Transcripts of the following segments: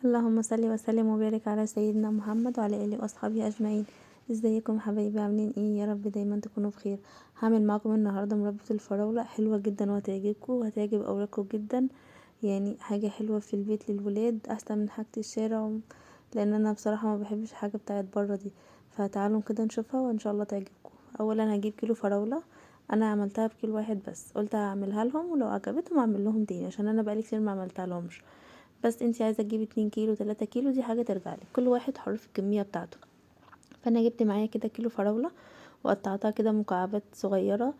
اللهم صل وسلم وبارك على سيدنا محمد وعلى اله واصحابه اجمعين. ازيكم حبايبي، عاملين ايه؟ يا رب دايما تكونوا بخير. هعمل معاكم النهارده مربى الفراوله، حلوه جدا وهتعجبكم وهتعجب اولادكم جدا. يعني حاجه حلوه في البيت للولاد، احسن من حاجه الشارع، لان انا بصراحه ما بحبش حاجه بتاعت بره دي. فتعالوا كده نشوفها وان شاء الله تعجبكم. اولا هجيب كيلو فراوله. انا عملتها بكيلو واحد بس، قلت هعملها لهم ولو عجبتهم اعمل لهم تاني، عشان انا بقالي كتير ما عملتها لهمش. بس انتي عايزه تجيبي 2 كيلو 3 كيلو، دي حاجه ترجعلك، كل واحد حر في الكميه بتاعته. فانا جبت معايا كده كيلو فراوله وقطعتها كده مكعبات صغيره،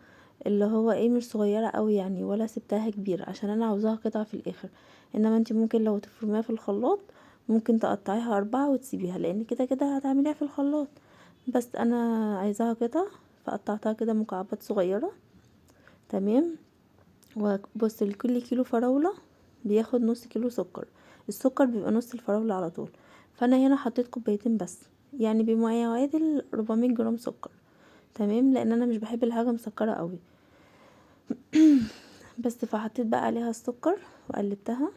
اللي هو ايه، مش صغيره قوي يعني ولا سبتها كبيره، عشان انا عاوزاها قطع في الاخر. انما انتي ممكن لو تفرميها في الخلاط ممكن تقطعيها 4 وتسيبيها، لان كده كده هتعمليها في الخلاط. بس انا عايزاها قطع، فقطعتها كده مكعبات صغيره. تمام. وبص، لكل كيلو فراولة بياخد نص كيلو سكر. السكر بيبقى نص الفراولة على طول. فانا هنا حطيت كوبايتين بس، يعني بما يعادل 400 جرام سكر. تمام، لان انا مش بحب الحاجة مسكرة قوي. بس فحطيت بقى عليها السكر وقلبتها.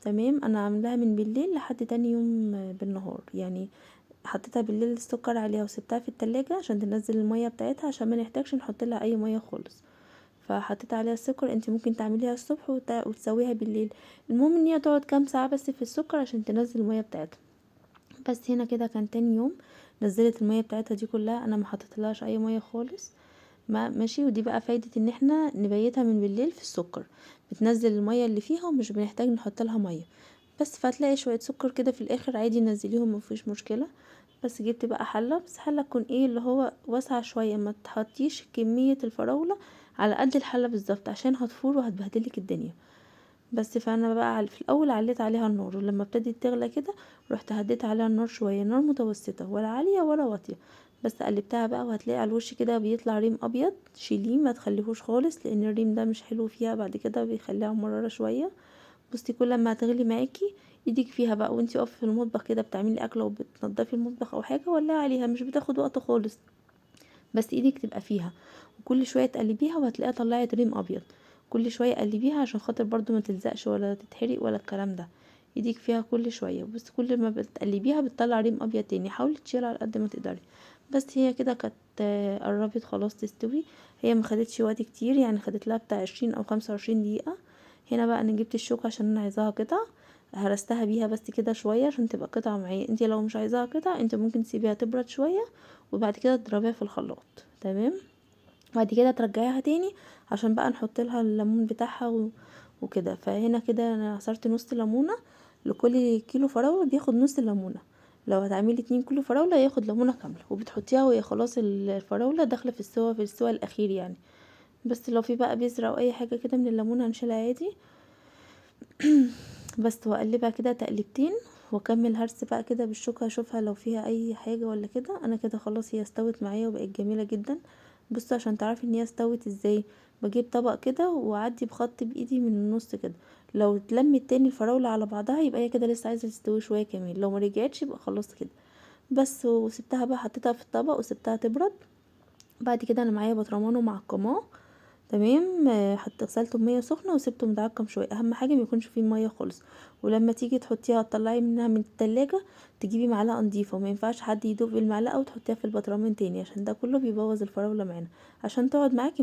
تمام، انا عاملاها من بالليل لحد تاني يوم بالنهار يعني. حطيتها بالليل السكر عليها وسبتها في التلاجة عشان تنزل المية بتاعتها، عشان ما نحتاجش نحط لها اي مية خالص. فحطيت عليها السكر، انت ممكن تعمليها الصبح وتسويها بالليل. المهم ان هي تقعد كام ساعة بس في السكر عشان تنزل المية بتاعتها. بس هنا كده كان تاني يوم نزلت المية بتاعتها دي كلها، انا ما حطيتلهاش اي مية خالص. ما ماشي، ودي بقى فايدة ان احنا نبيتها من بالليل في السكر، بتنزل المية اللي فيها ومش بنحتاج نحط لها مية. بس فهتلاقي شوية سكر كده في الاخر عادي، نزليهم مفيش مشكلة. بس جبت بقى حلة، بس حلة تكون ايه اللي هو واسعة شوية، ما تحطيش كمية الفراولة على قد الحلة بالظبط، عشان هتفور وهتبهدلك الدنيا. بس فانا بقى في الاول عليت عليها النار، ولما ابتدت تغلى كده رحت هديت عليها النار شويه، نار متوسطه ولا عاليه ولا واطيه. بس قلبتها بقى، وهتلاقي على الوش كده بيطلع ريم ابيض، شيليه ما تخليهوش خالص، لان الريم ده مش حلو فيها بعد كده، بيخليها مراره شويه. بصي، كل ما هتغلي معاكي ايدك فيها بقى وانتي واقفه في المطبخ كده بتعملي اكله وبتنضفي المطبخ او حاجه، ولا عليها مش بتاخد وقت خالص، بس ايدك تبقى فيها. وكل شويه تقلبيها وهتلاقيها طلعت ريم ابيض. كل شويه قلبيها عشان خاطر برضو ما تلزقش ولا تتحرق ولا الكلام ده. ايدك فيها كل شويه، بس كل ما بتقلبيها بتطلع ريم ابيض تاني، حاولي تشيلها على قد ما تقدري. بس هي كده كانت قربت خلاص تستوي. هي ما خدتش وقت كتير يعني، خدت لها بتاع 20 او 25 دقيقه. هنا بقى انا جبت الشوكه عشان انا عايزاها قطع. هرستها بيها بس كده شويه عشان تبقى قطعه معايا. انتي لو مش عايزاها قطع انت ممكن تسيبيها تبرد شويه، وبعد كده تضربيها في الخلاط. تمام. بعد كده ترجعيها تاني عشان بقى نحط لها الليمون بتاعها وكده. فهنا كده انا عصرت نص ليمونه. لكل كيلو فراوله بياخد نص ليمونه. لو هتعملي 2 كيلو فراوله ياخد ليمونه كامله، وبتحطيها وهي خلاص الفراوله داخله في السوا الاخير يعني. بس لو في بقى بذره او اي حاجه كده من الليمونه هنشيلها عادي. بس واقلبها كده تقلبتين، واكمل هرس بقى كده بالشوكة، اشوفها لو فيها اي حاجة ولا كده. انا كده خلاص هي استوت معايا وبقت جميلة جدا. بصوا عشان تعرفي ان هي استوت ازاي، بجيب طبق كده واعدي بخط بايدي من النص كده. لو اتلمت تاني الفراولة على بعضها يبقى هي كده لسه عايزة تستوي شوية كمان، لو ما رجعتش يبقى خلاص كده. بس وسبتها بقى، حطيتها في الطبق وسبتها تبرد. بعد كده انا معايا بطرمان ومعقماه. تمام. غسلته بميه سخنه وسبته متعقم شويه، اهم حاجه ما يكونش فيه ميه خالص. ولما تيجي تحطيها تطلعي منها من التلاجة، تجيبي معلقه نظيفه، وما ينفعش حد يدوق بالمعلقه وتحطيها في البطرمان تاني، عشان ده كله بيبوظ الفراوله معانا. عشان تقعد معاكي